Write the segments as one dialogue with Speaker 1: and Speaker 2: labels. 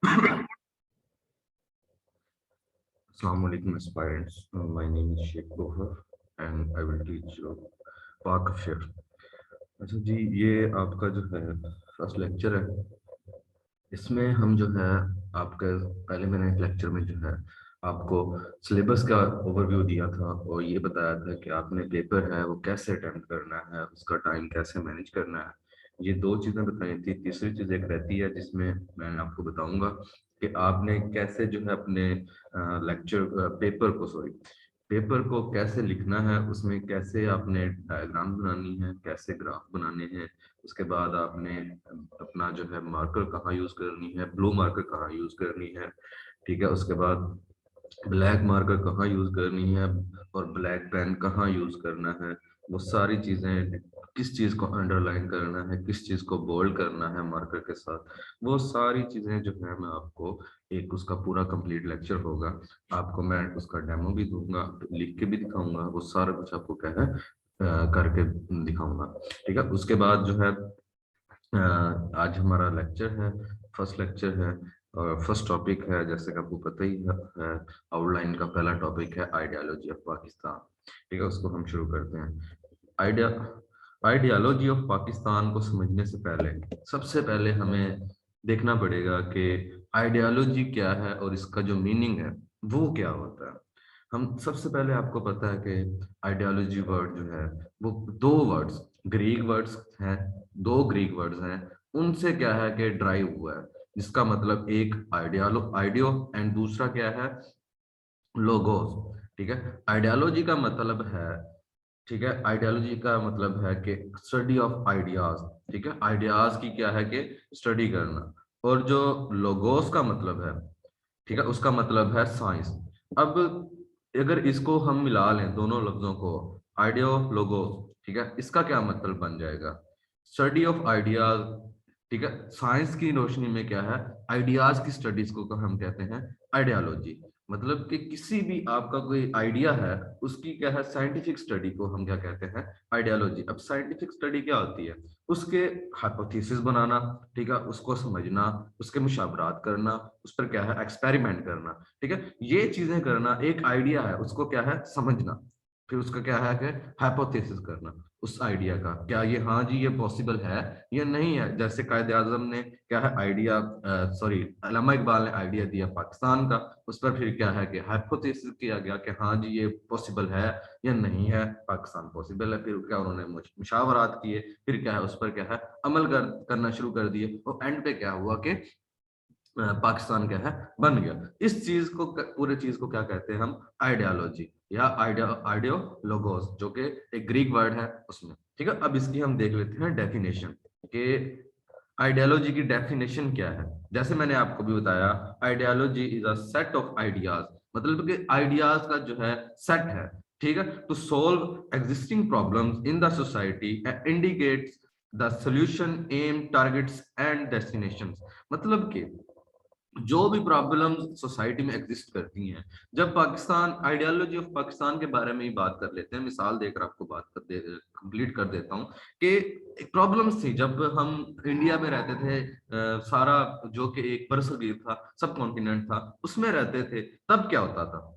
Speaker 1: Assalamu alaikum aspirants. My name is Sheikh Gohar and I will teach you Park Affair. अच्छा जी, ये आपका जो है फर्स्ट लेक्चर है। इसमें हम जो है आपका पहले मैंने एक लेक्चर में जो है आपको सिलेबस का ओवरव्यू दिया था और ये बताया था कि आपने पेपर है वो कैसे अटेम्प्ट करना है, उसका टाइम कैसे मैनेज करना है। ये दो चीज़ें बताई थी। तीसरी चीज़ एक रहती है जिसमें मैं आपको बताऊंगा कि आपने कैसे जो है अपने लेक्चर पेपर को सॉरी पेपर को कैसे लिखना है, उसमें कैसे आपने डायग्राम बनानी है, कैसे ग्राफ बनाने हैं। उसके बाद आपने अपना जो है मार्कर कहाँ यूज करनी है, ब्लू मार्कर कहाँ यूज करनी है, ठीक है। उसके बाद ब्लैक मार्कर कहाँ यूज करनी है और ब्लैक पेन कहाँ यूज करना है। वो सारी चीजें, किस चीज को अंडरलाइन करना है, किस चीज को बोल्ड करना है मार्कर के साथ, वो सारी चीजें जो है मैं आपको एक उसका पूरा कंप्लीट लेक्चर होगा। आपको मैं उसका डेमो भी दूंगा, लिख के भी दिखाऊंगा, वो सारा कुछ आपको क्या है करके दिखाऊंगा, ठीक है। उसके बाद जो है आज हमारा लेक्चर है, फर्स्ट लेक्चर है और फर्स्ट टॉपिक है, जैसे कि आपको पता ही है आउटलाइन का पहला टॉपिक है आइडियोलॉजी ऑफ पाकिस्तान, ठीक है। उसको हम शुरू करते हैं। आइडिया आइडियोलॉजी ऑफ पाकिस्तान को समझने से पहले सबसे पहले हमें देखना पड़ेगा कि आइडियोलॉजी क्या है और इसका जो मीनिंग है वो क्या होता है। हम सबसे पहले आपको पता है कि आइडियोलॉजी वर्ड जो है वो दो वर्ड्स ग्रीक वर्ड्स हैं, दो ग्रीक वर्ड्स हैं, उनसे क्या है कि ड्राइव हुआ है। जिसका मतलब एक आइडियो एंड दूसरा क्या है, लोगोस, ठीक है। आइडियोलॉजी का मतलब है, ठीक है, आइडियोलॉजी का मतलब है कि स्टडी ऑफ आइडियाज, ठीक है। आइडियाज की क्या है कि स्टडी करना। और जो लोगोस का मतलब है, ठीक है, उसका मतलब है साइंस। अब अगर इसको हम मिला लें दोनों लफ्जों को, आइडियो लोगोस, ठीक है, इसका क्या मतलब बन जाएगा, स्टडी ऑफ आइडियाज, ठीक है। साइंस की रोशनी में क्या है, आइडियाज की स्टडीज को हम कहते हैं आइडियोलॉजी। मतलब कि किसी भी आपका कोई आइडिया है उसकी क्या है साइंटिफिक स्टडी को हम क्या कहते हैं, आइडियोलॉजी। अब साइंटिफिक स्टडी क्या होती है, उसके हाइपोथेसिस बनाना, ठीक है, उसको समझना, उसके मुशावरात करना, उस पर क्या है एक्सपेरिमेंट करना, ठीक है। ये चीजें करना, एक आइडिया है उसको क्या है समझना, फिर उसका क्या है कि हाइपोथेसिस करना उस आइडिया का, क्या ये हाँ जी ये पॉसिबल है या नहीं है। जैसे कायदे आजम ने क्या है आइडिया सॉरी अल्लामा इकबाल ने आइडिया दिया पाकिस्तान का, उस पर फिर क्या है कि हाइपोथेसिस किया गया कि हाँ जी ये पॉसिबल है या नहीं है, पाकिस्तान पॉसिबल है। फिर क्या उन्होंने मुशावरात किए, फिर क्या है उस पर क्या है अमल करना शुरू कर दिए और एंड पे क्या हुआ कि पाकिस्तान क्या है बन गया। इस चीज को पूरे चीज को क्या कहते हैं हम, आइडियोलॉजी या आइडियोलोगोस, जो कि एक ग्रीक वर्ड है उसमें, ठीक है। अब इसकी हम देख लेते हैं डेफिनेशन कि आइडियोलॉजी की डेफिनेशन क्या है। जैसे मैंने आपको भी बताया, ideology is a set of ideas, मतलब कि आइडियाज का जो है सेट है, ठीक है, to solve existing problems in the society and indicates the solution aim targets and destinations. मतलब कि जो भी प्रॉब्लम सोसाइटी में एग्जिस्ट करती हैं, जब पाकिस्तान आइडियोलॉजी ऑफ पाकिस्तान के बारे में ही बात कर लेते हैं, मिसाल देकर आपको बात कर दे कंप्लीट कर देता हूँ कि एक प्रॉब्लम्स थी जब हम इंडिया में रहते थे, सारा जो कि एक बरसगीर था, सब कॉन्टिनेंट था, उसमें रहते थे। तब क्या होता था,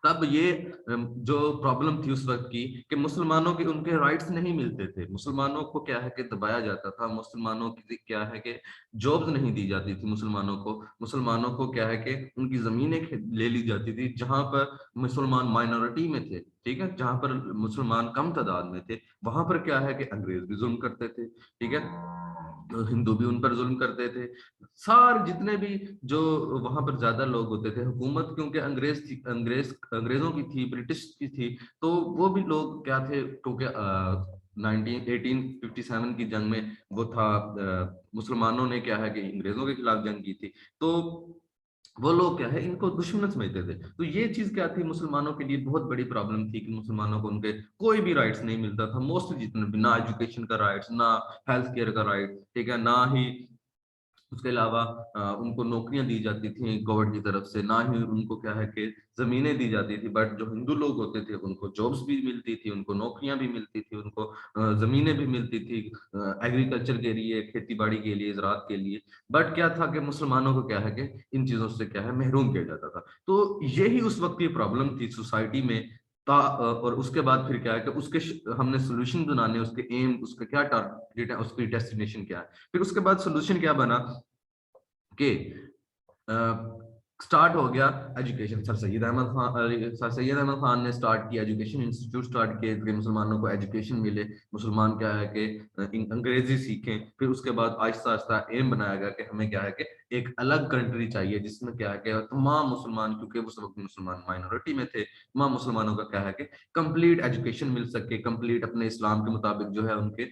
Speaker 1: तब ये जो प्रॉब्लम थी उस वक्त की कि मुसलमानों के उनके राइट्स नहीं मिलते थे, मुसलमानों को क्या है कि दबाया जाता था, मुसलमानों की क्या है कि जॉब्स नहीं दी जाती थी मुसलमानों को, मुसलमानों को क्या है कि उनकी जमीनें ले ली जाती थी जहां पर मुसलमान माइनॉरिटी में थे, ठीक है, जहां पर मुसलमान कम तादाद में थे, वहां पर क्या है कि अंग्रेज भी जुल्म करते थे, ठीक है, तो हिंदू भी उन पर जुल्म करते थे। सारे जितने भी जो वहां पर ज्यादा लोग होते थे, हुकूमत क्योंकि अंग्रेजों की थी, ब्रिटिश की थी, तो वो भी लोग क्या थे, क्योंकि 1857 की जंग में वो था, मुसलमानों ने क्या है कि अंग्रेजों के खिलाफ जंग की थी, तो वो लोग क्या है इनको दुश्मन समझते थे। तो ये चीज क्या थी, मुसलमानों के लिए बहुत बड़ी प्रॉब्लम थी कि मुसलमानों को उनके कोई भी राइट्स नहीं मिलता था, मोस्ट जितने भी, ना एजुकेशन का राइट्स, ना हेल्थ केयर का राइट, ठीक है, ना ही उसके अलावा उनको नौकरियां दी जाती थी गवर्नमेंट की तरफ से, ना ही उनको क्या है कि जमीनें दी जाती थी। बट जो हिंदू लोग होते थे उनको जॉब्स भी मिलती थी, उनको नौकरियां भी मिलती थी, उनको जमीनें भी मिलती थी एग्रीकल्चर के लिए, खेती बाड़ी के लिए, ज़राअत के लिए। बट क्या था कि मुसलमानों को क्या है कि इन चीजों से क्या है महरूम किया जाता था। तो यही उस वक्त की प्रॉब्लम थी सोसाइटी में। और उसके बाद फिर क्या है कि उसके हमने सोल्यूशन बनाने, उसके एम, उसका क्या टारगेट है, उसकी डेस्टिनेशन क्या है। फिर उसके बाद सोल्यूशन क्या बना कि स्टार्ट हो गया एजुकेशन। सर सैयद अहमद खान ने स्टार्ट किया, एजुकेशन इंस्टीट्यूट स्टार्ट किए कि मुसलमानों को एजुकेशन मिले, मुसलमान क्या है कि अंग्रेजी सीखें। फिर उसके बाद आहिस्ता आहिस्ता एम बनाया गया कि हमें क्या है कि एक अलग कंट्री चाहिए जिसमें क्या है कि तमाम मुसलमान, क्योंकि उस वक्त मुसलमान माइनॉरिटी में थे, तमाम मुसलमानों का क्या है कि कंप्लीट एजुकेशन मिल सके, कंप्लीट अपने इस्लाम के मुताबिक जो है उनके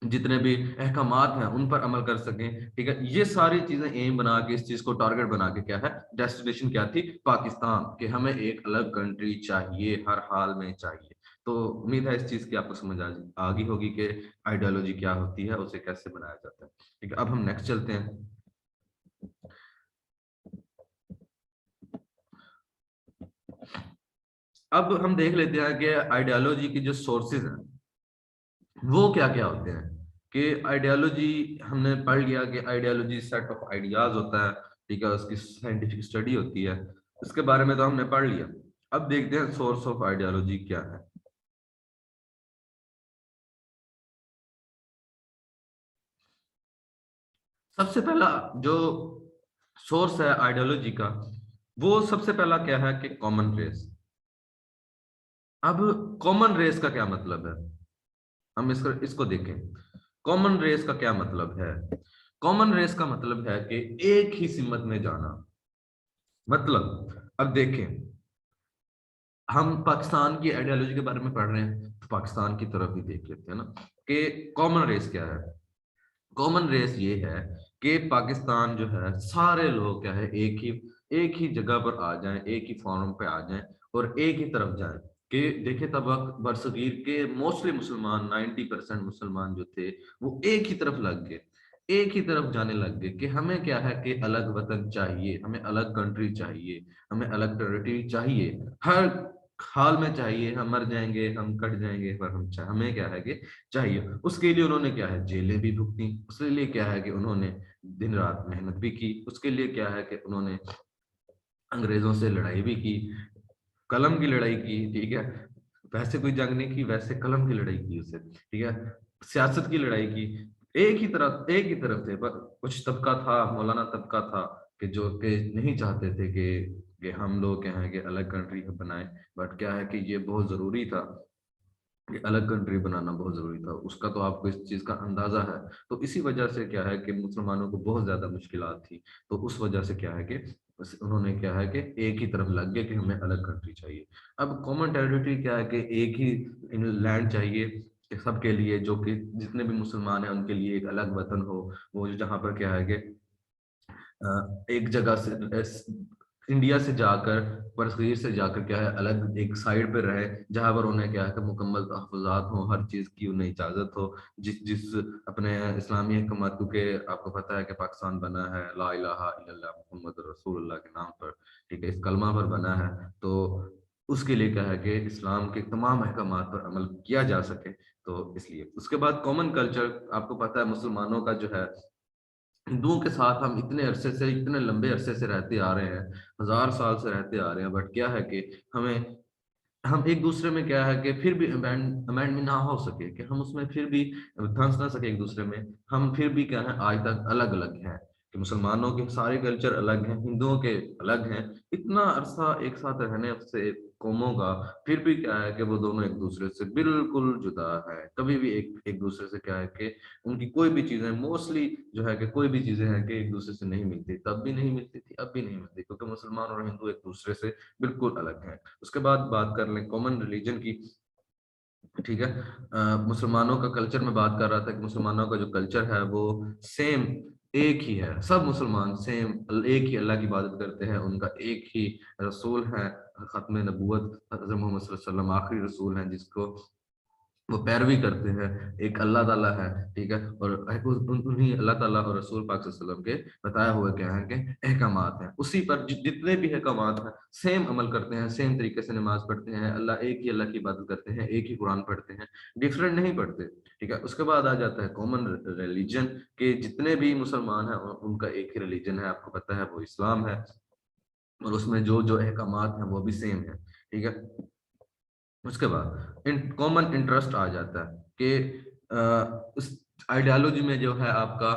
Speaker 1: जितने भी अहकामात हैं उन पर अमल कर सकें। ठीक है, ये सारी चीजें एम बना के, इस चीज को टारगेट बना के क्या है, डेस्टिनेशन क्या थी, पाकिस्तान, कि हमें एक अलग कंट्री चाहिए, हर हाल में चाहिए। तो उम्मीद है इस चीज की आपको समझ आ गई होगी कि आइडियोलॉजी क्या होती है, उसे कैसे बनाया जाता है। ठीक है, अब हम नेक्स्ट चलते हैं। अब हम देख लेते हैं कि आइडियोलॉजी की जो सोर्सेज हैं वो क्या क्या होते हैं। कि आइडियोलॉजी हमने पढ़ लिया कि आइडियोलॉजी सेट ऑफ आइडियाज होता है। ठीक है, उसकी साइंटिफिक स्टडी होती है, इसके बारे में तो हमने पढ़ लिया। अब देखते हैं सोर्स ऑफ आइडियोलॉजी क्या है। सबसे पहला जो सोर्स है आइडियोलॉजी का, वो सबसे पहला क्या है कि कॉमन रेस। अब कॉमन रेस का क्या मतलब है, हम इसको इसको देखें। कॉमन रेस का क्या मतलब है? कॉमन रेस का मतलब है कि एक ही सिमत में जाना। मतलब अब देखें, हम पाकिस्तान की आइडियोलॉजी के बारे में पढ़ रहे हैं तो पाकिस्तान की तरफ भी देख लेते हैं ना, कि कॉमन रेस क्या है। कॉमन रेस ये है कि पाकिस्तान जो है, सारे लोग क्या है एक ही जगह पर आ जाएं, एक ही फॉर्म पे आ जाएं और एक ही तरफ जाएं। कि देखिए तब बरसगीर के मोस्टली मुसलमान, 90% मुसलमान जो थे वो एक ही तरफ लग गए, एक ही तरफ जाने लग गए कि हमें क्या है कि अलग वतन चाहिए, हमें अलग कंट्री चाहिए, हमें अलग टेरिटरी चाहिए, हर हाल में चाहिए। हम मर जाएंगे, हम कट जाएंगे, पर हमें क्या है कि चाहिए। उसके लिए उन्होंने क्या है, जेलें भी भुगती, उसके लिए क्या है कि उन्होंने दिन रात मेहनत भी की, उसके लिए क्या है कि उन्होंने अंग्रेजों से लड़ाई भी की, कलम की लड़ाई की। ठीक है, वैसे कोई जंग नहीं की, वैसे कलम की लड़ाई की उसे। ठीक है, सियासत की लड़ाई की। एक ही तरफ थे, पर कुछ तबका था, मौलाना तबका था कि जो कि नहीं चाहते थे कि हम लोग क्या है कि अलग कंट्री बनाए। बट क्या है कि ये बहुत जरूरी था, कि अलग कंट्री बनाना बहुत जरूरी था, उसका तो आपको इस चीज का अंदाजा है। तो इसी वजह से क्या है कि मुसलमानों को बहुत ज्यादा मुश्किलात थी। तो उस वजह से क्या है कि उन्होंने क्या है कि एक ही तरफ लग गए कि हमें अलग कंट्री चाहिए। अब कॉमन टेरिटरी क्या है कि एक ही लैंड चाहिए कि सबके लिए, जो कि जितने भी मुसलमान हैं उनके लिए एक अलग वतन हो। वो जहाँ पर क्या है कि एक जगह से इंडिया से जाकर, बरसगीर से जाकर क्या है अलग एक साइड पे रहे, जहां पर उन्हें क्या है कि मुकम्मल तहफ़्फ़ुज़ात हो, हर चीज की उन्हें इजाजत हो। जिस जिस अपने इस्लामी हुकूमत, क्योंकि आपको पता है कि पाकिस्तान बना है ला इलाहा इल्लल्लाह मुहम्मद रसूलुल्लाह के नाम पर। ठीक है, इस कलमा पर बना है। तो उसके लिए क्या है कि इस्लाम के तमाम अहकामात पर अमल किया जा सके। तो इसलिए उसके बाद कॉमन कल्चर, आपको पता है मुसलमानों का जो है, हिंदुओं के साथ हम इतने अरसे से, इतने लंबे अरसे से रहते आ रहे हैं, 1000 साल से रहते आ रहे हैं। बट क्या है कि हमें हम एक दूसरे में क्या है कि फिर भी अमेंडमेंट ना हो सके, कि हम उसमें फिर भी धंस ना सके एक दूसरे में। हम फिर भी क्या है आज तक अलग अलग हैं, कि मुसलमानों के सारे कल्चर अलग हैं, हिंदुओं के अलग हैं। इतना अरसा एक साथ रहने से कौमों का, फिर भी क्या है कि वो दोनों एक दूसरे से बिल्कुल जुदा है। कभी भी एक एक दूसरे से क्या है कि उनकी कोई भी चीजें, मोस्टली जो है कि कोई भी चीजें हैं कि एक दूसरे से नहीं मिलती, तब भी नहीं मिलती थी, अब भी नहीं मिलती, क्योंकि मुसलमान और हिंदू एक दूसरे से बिल्कुल अलग हैं। उसके बाद बात कर लें कॉमन रिलीजन की। ठीक है, मुसलमानों का कल्चर में बात कर रहा था कि मुसलमानों का जो कल्चर है वो सेम, एक ही है। सब मुसलमान सेम एक ही अल्लाह की इबादत करते हैं, उनका एक ही रसूल है, खत्म नबूवत हज़रत मोहम्मद सल्लल्लाहु अलैहि वसल्लम आखिरी रसूल हैं जिसको वो पैरवी करते हैं, एक अल्लाह ताला है, ठीक है, और उन्हीं अल्लाह ताला और रसूल पाक सल्लल्लाहु अलैहि वसल्लम के बताया हुआ क्या है कि अहकामात हैं, उसी पर जितने भी अहकामात हैं सेम अमल करते हैं, सेम तरीके से नमाज पढ़ते हैं, अल्लाह एक ही अल्लाह की इबादत करते हैं, एक ही कुरान पढ़ते हैं, डिफरेंट नहीं पढ़ते, ठीक है। उसके बाद आ जाता है कॉमन रिलीजन, के जितने भी मुसलमान हैं उनका एक ही रिलीजन है, आपको पता है वो इस्लाम है, और उसमें जो जो अहकामात हैं वो भी सेम है, ठीक है। उसके बाद कॉमन इंटरेस्ट आ जाता है कि उस आइडियोलॉजी में जो है आपका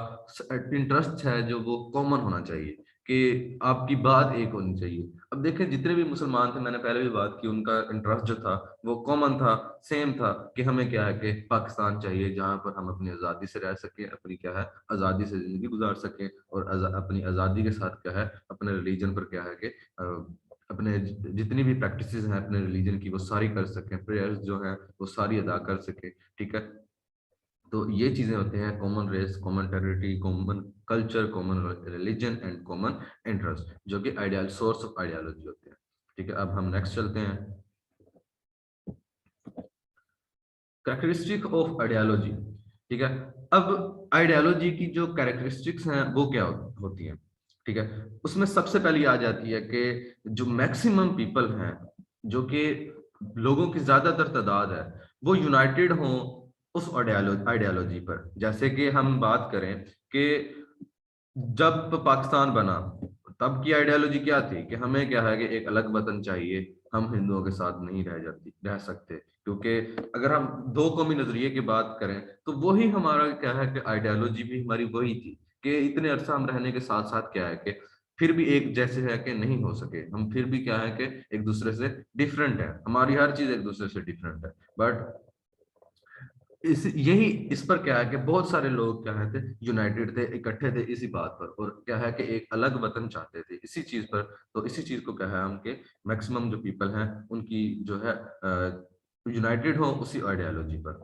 Speaker 1: इंटरेस्ट है जो वो कॉमन होना चाहिए, कि आपकी बात एक होनी चाहिए। अब देखें जितने भी मुसलमान थे, मैंने पहले भी बात की, उनका इंटरेस्ट जो था वो कॉमन था, सेम था, कि हमें क्या है कि पाकिस्तान चाहिए जहां पर हम अपनी आज़ादी से रह सकें, अपनी क्या है आज़ादी से जिंदगी गुजार सकें, और अपनी आज़ादी के साथ क्या है अपने रिलीजन पर क्या है कि अपने जितनी भी प्रैक्टिसेस हैं अपने रिलीजन की वो सारी कर सकें, प्रेयर्स जो हैं वो सारी अदा कर सकें, ठीक है। तो ये चीजें होते हैं common race, common territory, common culture, common religion and common interest, जो कि आइडियल सोर्स ऑफ आइडियोलॉजी होते हैं, ठीक है। अब हम नेक्स्ट चलते हैं, कैरेक्टरिस्टिक ऑफ आइडियोलॉजी, ठीक है। अब आइडियोलॉजी की जो कैरेक्टरिस्टिक्स हैं वो क्या होती हैं, ठीक है। उसमें सबसे पहली आ जाती है कि जो मैक्सिमम पीपल हैं, जो कि लोगों की ज्यादातर तादाद है, वो यूनाइटेड हों उस आइडियोलॉजी पर। जैसे कि हम बात करें कि जब पाकिस्तान बना तब की आइडियोलॉजी क्या थी कि हमें क्या है कि एक अलग वतन चाहिए, हम हिंदुओं के साथ नहीं रह सकते, क्योंकि अगर हम दो कौमी नजरिए की बात करें तो वही हमारा क्या है कि आइडियोलॉजी भी हमारी वही थी, कि इतने अरसा हम रहने के साथ साथ क्या है कि फिर भी एक जैसे है कि नहीं हो सके, हम फिर भी क्या है कि एक दूसरे से डिफरेंट है, हमारी हर चीज एक दूसरे से डिफरेंट है। बट यही इस पर क्या है कि बहुत सारे लोग क्या है थे यूनाइटेड थे, इकट्ठे थे इसी बात पर, और क्या है कि एक अलग वतन चाहते थे इसी चीज पर। तो इसी चीज को क्या है हम के मैक्सिमम जो पीपल हैं उनकी जो है यूनाइटेड हो उसी आइडियोलॉजी पर।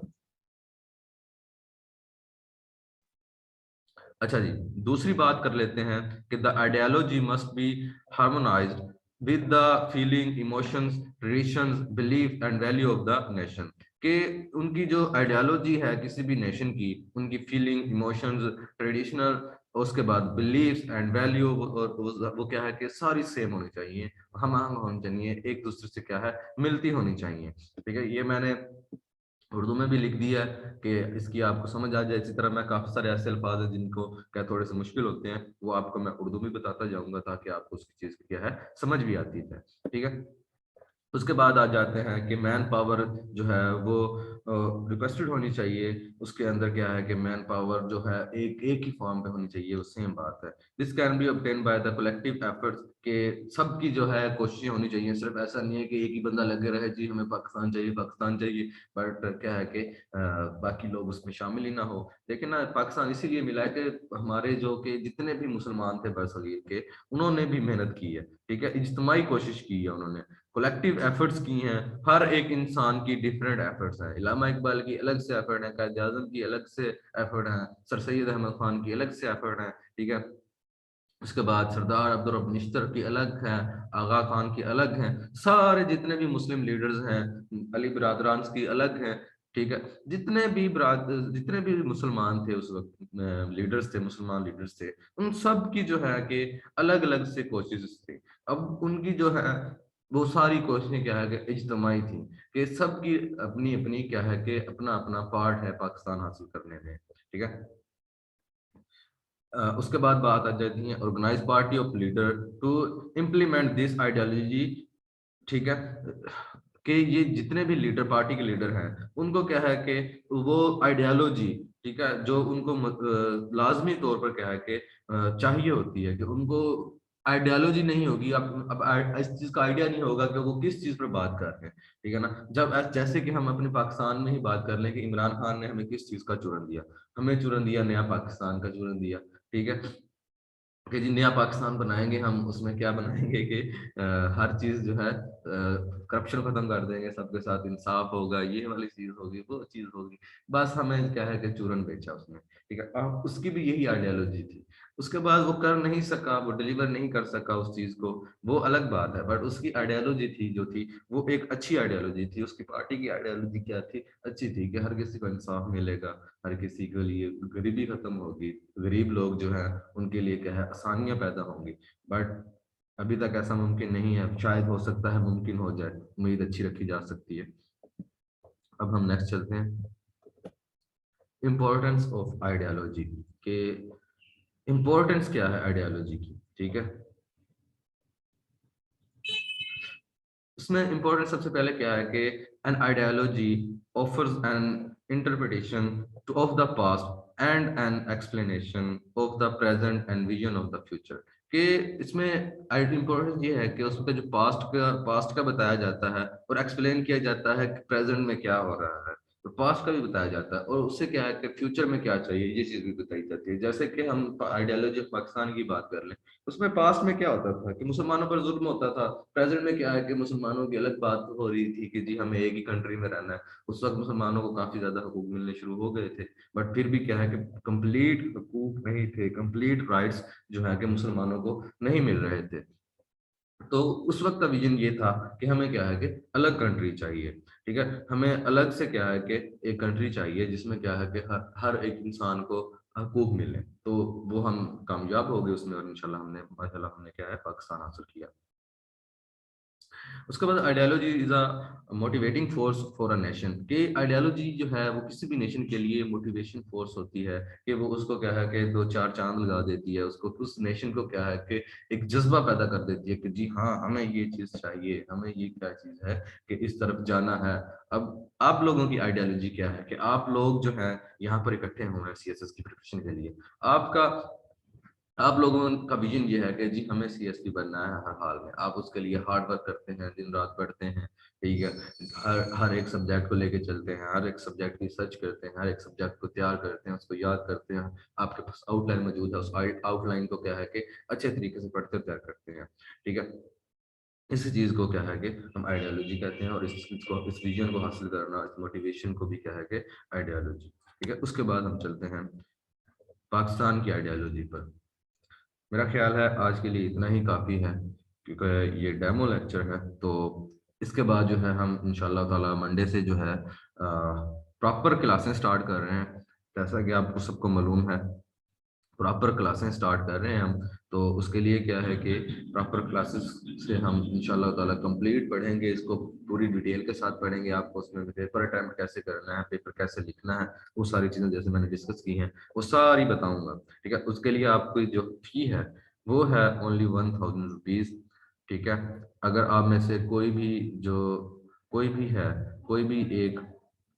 Speaker 1: अच्छा जी, दूसरी बात कर लेते हैं कि the ideology must be harmonised with the feeling, emotions, traditions, belief and value of the nation, कि उनकी जो आइडियोलॉजी है किसी भी नेशन की, उनकी फीलिंग, इमोशंस, ट्रेडिशनल, उसके बाद बिलीव्स एंड वैल्यू, और वो क्या है कि सारी सेम होनी चाहिए, हम होनी चाहिए, एक दूसरे से क्या है मिलती होनी चाहिए, ठीक है। ये मैंने उर्दू में भी लिख दिया है कि इसकी आपको समझ आ जाए। इसी तरह मैं काफी सारे ऐसे अल्फाज हैं जिनको क्या थोड़े से मुश्किल होते हैं, वो आपको मैं उर्दू में बताता जाऊंगा ताकि आपको उसकी चीज क्या है समझ भी आती है, ठीक है। उसके बाद आ जाते हैं कि मैन पावर जो है वो रिक्वेस्टेड होनी चाहिए, उसके अंदर क्या है कि मैन पावर जो है एक एक ही फॉर्म पे होनी चाहिए, वो सेम बात है। This can be obtain by the collective efforts, के सबकी जो है कोशिशें होनी चाहिए, सिर्फ ऐसा नहीं है कि एक ही बंदा लगे रहे जी हमें पाकिस्तान चाहिए पाकिस्तान चाहिए, बट क्या है कि बाकी लोग उसमें शामिल ही ना हो। लेकिन ना पाकिस्तान इसीलिए मिला है कि हमारे जो कि जितने भी मुसलमान थे बरसगीर के, उन्होंने भी मेहनत की है, ठीक है, इज्तिमाई कोशिश की है उन्होंने, कलेक्टिव एफर्ट्स की हैं, हर एक इंसान की डिफरेंट एफर्ट्स हैं, इलामा इकबाल की अलग से एफर्ट है, कायद आजम की अलग से एफर्ट है, सर सैयद अहमद खान की अलग से एफर्ट है, ठीक है। उसके बाद सरदार अब्दुल रब निश्तर की अलग है, आगा खान की अलग हैं, सारे जितने भी मुस्लिम लीडर्स हैं, अली बिरादरान की अलग हैं, ठीक है। जितने भी मुसलमान थे उस वक्त, लीडर्स थे, मुसलमान लीडर्स थे, उन सब की जो है कि अलग अलग से कोशिश थी। अब उनकी जो है वो सारी कोशिशें क्या है कि इज्तमाही थी, कि सबकी अपनी अपनी क्या है कि अपना अपना पार्ट है पाकिस्तान हासिल करने में, ठीक है। उसके बाद बात आ जाती है organise party of leader to implement this ideology, ठीक है। कि ये जितने भी लीडर, पार्टी के लीडर हैं, उनको क्या है कि वो आइडियोलॉजी, ठीक है, जो उनको लाजमी तौर पर क्या है कि चाहिए होती है, कि उनको आइडियोलॉजी नहीं होगी, अब इस चीज का आइडिया नहीं होगा कि वो किस चीज पर बात कर रहे हैं, ठीक है ना। जब जैसे कि हम अपने पाकिस्तान में ही बात कर लें कि इमरान खान ने हमें किस चीज का चूरन दिया, हमें चूरन दिया नया पाकिस्तान का चूरन दिया, ठीक है, कि जी नया पाकिस्तान बनाएंगे हम, उसमें क्या बनाएंगे कि हर चीज जो है करप्शन खत्म कर देंगे, सबके साथ इंसाफ होगा, ये वाली चीज होगी, वो चीज होगी, बस हमें क्या है कि चूरन बेचा उसने, ठीक है। अब उसकी भी यही आइडियोलॉजी थी। उसके बाद वो कर नहीं सका, वो डिलीवर नहीं कर सका उस चीज को, वो अलग बात है। बट उसकी आइडियोलॉजी थी जो थी, वो एक अच्छी आइडियोलॉजी थी। उसकी पार्टी की आइडियोलॉजी क्या थी? अच्छी थी कि हर किसी को इंसाफ मिलेगा, हर किसी के लिए गरीबी खत्म होगी, गरीब लोग जो है उनके लिए क्या है आसानियां पैदा होंगी। बट अभी तक ऐसा मुमकिन नहीं है, शायद हो सकता है मुमकिन हो जाए, उम्मीद अच्छी रखी जा सकती है। अब हम नेक्स्ट चलते हैं, इम्पोर्टेंस ऑफ आइडियोलॉजी के। इम्पोर्टेंस क्या है आइडियोलॉजी की, ठीक है। इसमें इम्पोर्टेंस सबसे पहले क्या है कि an ideology offers N interpretation of the past and an explanation of the present and vision of the future. कि इसमें इम्पोर्टेंस ये है कि उसका जो पास्ट का बताया जाता है और एक्सप्लेन किया जाता है कि प्रेजेंट में क्या हो रहा है, तो पास्ट का भी बताया जाता है और उससे क्या है कि फ्यूचर में क्या चाहिए ये चीज भी बताई जाती है। जैसे कि हम आइडियोलॉजी ऑफ पाकिस्तान की बात कर लें, उसमें पास्ट में क्या होता था कि मुसलमानों पर जुल्म होता था। प्रेजेंट में क्या है कि मुसलमानों की अलग बात हो रही थी कि जी हमें एक ही कंट्री में रहना है। उस वक्त मुसलमानों को काफी ज्यादा हकूक मिलने शुरू हो गए थे, बट फिर भी क्या है कि कंप्लीट हकूक नहीं थे, कंप्लीट राइट्स जो है कि मुसलमानों को नहीं मिल रहे थे। तो उस वक्त का विजन ये था कि हमें क्या है कि अलग कंट्री चाहिए, ठीक है। हमें अलग से क्या है कि एक कंट्री चाहिए जिसमें क्या है कि हर एक इंसान को हकूक मिले। तो वो हम कामयाब हो गए उसमें, और माशाल्लाह हमने क्या है पाकिस्तान हासिल किया। उसके बाद ideology is a motivating force for a nation. कि आइडियोलॉजी जो है वो किसी भी नेशन के लिए मोटिवेशन फोर्स होती है, कि वो उसको क्या है कि दो चार चांद लगा देती है, उसको उस नेशन को क्या है कि एक जज्बा पैदा कर देती है कि जी हाँ हमें ये चीज चाहिए, हमें ये क्या चीज है कि इस तरफ जाना है। अब आप लोगों की आइडियोलॉजी क्या है कि आप लोग जो है यहाँ पर इकट्ठे हुए हैं सीएसएस की प्रिपरेशन के लिए। आपका आप लोगों का विजन ये है कि जी हमें सीएसपी बनना है हर हाल में। आप उसके लिए हार्ड वर्क करते हैं, दिन रात पढ़ते हैं, ठीक है। हर हर एक सब्जेक्ट को लेके चलते हैं, हर एक सब्जेक्ट की सर्च करते हैं, हर एक सब्जेक्ट को तैयार करते हैं, उसको याद करते हैं। आपके पास आउटलाइन मौजूद है, उस आउटलाइन को क्या है कि अच्छे तरीके से पढ़कर तैयार करते हैं, ठीक है। इस चीज को क्या है कि हम आइडियोलॉजी कहते हैं, और इस चीज को, इस विजन को हासिल करना, इस मोटिवेशन को भी क्या है कि आइडियोलॉजी, ठीक है। उसके बाद हम चलते हैं पाकिस्तान की आइडियोलॉजी पर। मेरा ख्याल है आज के लिए इतना ही काफ़ी है, क्योंकि ये डेमो लेक्चर है। तो इसके बाद जो है हम इंशाल्लाह ताला मंडे से जो है प्रॉपर क्लासें स्टार्ट कर रहे हैं। जैसा कि आपको सबको मालूम है, प्रॉपर क्लासें स्टार्ट कर रहे हैं हम। तो उसके लिए क्या है कि प्रॉपर क्लासेस से हम इंशाल्लाह ताला कंप्लीट पढ़ेंगे, इसको पूरी डिटेल के साथ पढ़ेंगे। आपको उसमें पेपर अटेम्प्ट कैसे करना है, पेपर कैसे लिखना है, वो सारी चीज़ें जैसे मैंने डिस्कस की हैं वो सारी बताऊंगा, ठीक है। उसके लिए आपकी जो फी है वो है ओनली 1000 रुपीज़, ठीक है। अगर आप में से कोई भी जो कोई भी है, कोई भी एक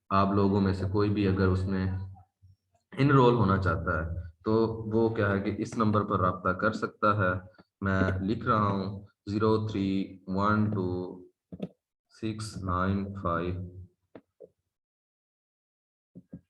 Speaker 1: आप लोगों में से कोई भी अगर उसमें इनरोल होना चाहता है तो वो क्या है कि इस नंबर पर रब्ता कर सकता है। मैं लिख रहा हूँ 0312695295,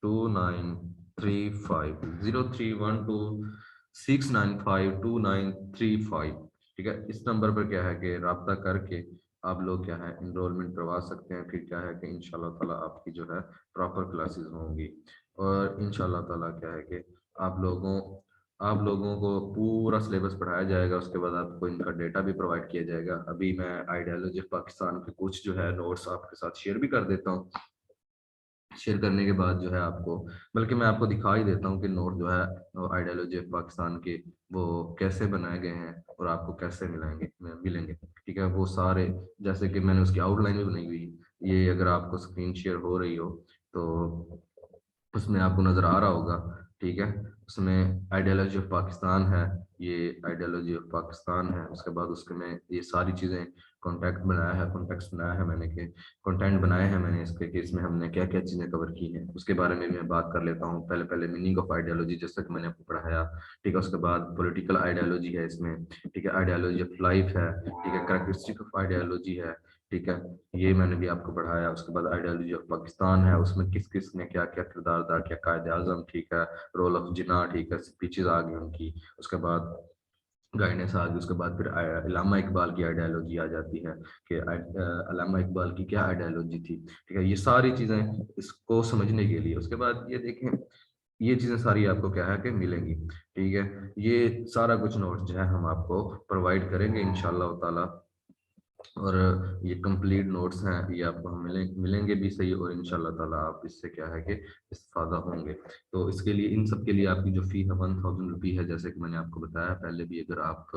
Speaker 1: 0312695295, ठीक है। इस नंबर पर क्या है कि रब्ता करके आप लोग क्या है इनरोलमेंट करवा सकते हैं। फिर क्या है कि इंशाल्लाह ताला आपकी जो है प्रॉपर क्लासेस होंगी, और इंशाल्लाह ताला क्या है कि आप लोगों को पूरा सिलेबस पढ़ाया जाएगा। उसके बाद आपको इनका डेटा भी प्रोवाइड किया जाएगा। अभी मैं आइडियोलॉजी ऑफ पाकिस्तान के कुछ जो है नोट्स आपके साथ शेयर भी कर देता हूँ। शेयर करने के बाद जो है आपको, बल्कि मैं आपको दिखा ही देता हूँ कि नोट जो है आइडियोलॉजी ऑफ पाकिस्तान के वो कैसे बनाए गए हैं और आपको कैसे मिलेंगे, ठीक है। वो सारे, जैसे कि मैंने उसकी आउटलाइन भी बनाई हुई है, ये अगर आपको स्क्रीन शेयर हो रही हो तो उसमें आपको नजर आ रहा होगा, ठीक है। उसमें आइडियोलॉजी ऑफ पाकिस्तान है, ये आइडियोलॉजी ऑफ पाकिस्तान है। उसके बाद उसके में ये सारी चीज़ें कॉन्टेक्स्ट बनाया है मैंने, के कंटेंट बनाए हैं मैंने इसके, कि इसमें हमने क्या क्या चीज़ें कवर की हैं उसके बारे में मैं बात कर लेता हूँ। पहले पहले मीनिंग ऑफ आइडियोलॉजी जैसा कि मैंने आपको पढ़ाया, ठीक है। उसके बाद पॉलिटिकल आइडियोलॉजी है इसमें, ठीक है। आइडियोलॉजी ऑफ लाइफ है, ठीक है। कैरेक्टरिस्टिक ऑफ आइडियोलॉजी है, ठीक है। ये मैंने भी आपको पढ़ाया। उसके बाद आइडियोलॉजी ऑफ पाकिस्तान है, उसमें किस किस ने क्या क्या किरदार अदा किया, कायद आजम, ठीक है। रोल ऑफ जिना, ठीक है, स्पीचेज आ गई उनकी। उसके बाद गाइडेंस आ गई। उसके बाद फिर अल्लामा इकबाल की आइडियोलॉजी आ जाती है कि अल्लामा इकबाल की क्या आइडियोलॉजी थी, ठीक है। ये सारी चीज़ें इसको समझने के लिए, उसके बाद ये देखें ये चीजें सारी आपको क्या है कि मिलेंगी। ठीक है, ये सारा कुछ नोट्स जो है हम आपको प्रोवाइड करेंगे इंशाल्लाह ताला। और ये कंप्लीट नोट्स हैं, ये आपको हम मिलेंगे भी सही, और इंशाल्लाह ताला आप इससे क्या है कि इस्तेफादा होंगे। तो इसके लिए, इन सब के लिए आपकी जो फ़ी है 1000 रुपी है, जैसे कि मैंने आपको बताया पहले भी। अगर आप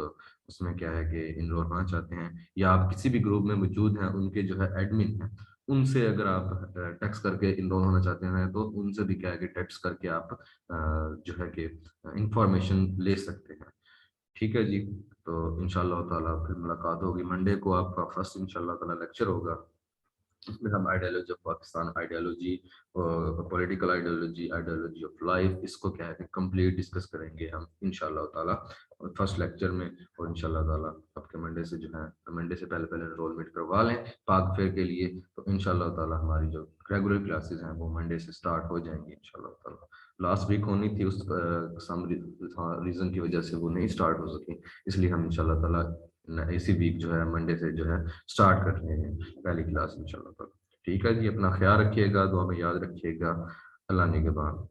Speaker 1: उसमें क्या है कि इनरोल होना चाहते हैं, या आप किसी भी ग्रुप में मौजूद हैं, उनके जो है एडमिन हैं, उनसे अगर आप टेक्स्ट करके इनरोल होना चाहते हैं, तो उनसे भी क्या है कि टेक्स्ट करके आप जो है कि इंफॉर्मेशन ले सकते हैं। ठीक है जी। तो इंशाल्लाह ताला फिर मुलाकात होगी मंडे को, आपका फर्स्ट इंशाल्लाह ताला लेक्चर होगा। इसमें हम ideology of Pakistan, ideology, political ideology, ideology of life, इसको क्या है कंप्लीट डिस्कस करेंगे हम इंशाल्लाह ताला फर्स्ट लेक्चर में। और इंशाल्लाह ताला आपके मंडे से जो है, मंडे से पहले पहले एनरोलमेंट करवा लें पाक फेयर के लिए। तो इंशाल्लाह ताला हमारी जो रेगुलर क्लासेस हैं वो मंडे से स्टार्ट हो जाएंगी इंशाल्लाह ताला। लास्ट वीक होनी थी, उस सम रीजन की वजह से वो नहीं स्टार्ट हो सकी, इसलिए हम इंशाल्लाह ताला इसी वीक जो है मंडे से जो है स्टार्ट कर रहे हैं पहली क्लास इंशाल्लाह ताला। ठीक है जी, अपना ख्याल रखिएगा, दुआ में याद रखिएगा। अल्लाह ने के बाद।